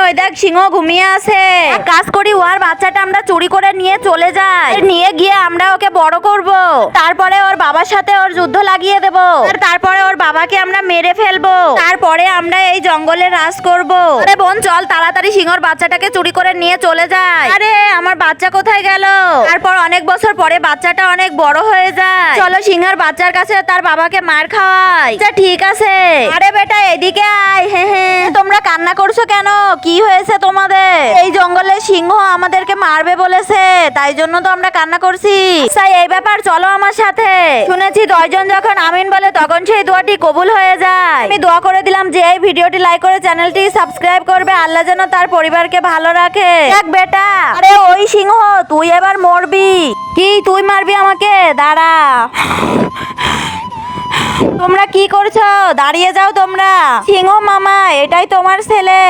ওই দেখ সিংহ ঘুমিয়ে আছে। এক কাজ করি, ওর বাচ্চাটা আমরা চুরি করে নিয়ে চলে যাই, নিয়ে গিয়ে আমরা ওকে বড় করব, তারপরে ওর বাবার সাথে ওর যুদ্ধ লাগিয়ে দেব, আর তারপরে ওর বাবাকে আমরা মেরে ফেলবো, তারপরে আমরা এই জঙ্গলে রাজ করব। আরে বোন চল তাড়াতাড়ি সিংহর বাচ্চাটাকে চুরি করে নিয়ে চলে যাই। আরে আমার বাচ্চা কোথায় গেল? তারপর অনেক বছর পরে বাচ্চাটা অনেক বড় হয়ে যায়। চলো সিংহর বাচ্চার কাছে তার বাবাকে মার খাওয়াই। আচ্ছা ঠিক আছে। আরে বেটা এদিকে আয়। হ্যাঁ, তোমরা কান্না করছো কেন? কি হয়েছে তোমাদের? এই জঙ্গলে সিংহ আমাদেরকে মারবে বলেছে, তাই জন্য তো আমরা কান্না করছি। তাই এই ব্যাপার, চলো আমার সাথে। শুনেছি 10 জন যখন আমিন বলে তখন সেই দোয়াটি কবুল হয়ে যায়। আমি দোয়া করে দিলাম যে এই ভিডিওটি লাইক করে চ্যানেলটি সাবস্ক্রাইব করবে, আল্লাহ যেন তার পরিবারকে ভালো রাখে। দেখ বেটা, আরে ওই সিংহ তুই এবার মরবি। কি তুই মারবি আমাকে? দাঁড়া। তোমরা কি করছো? দাঁড়িয়ে যাও তোমরা। সিংহ মামা, এটাই তোমার ছেলে।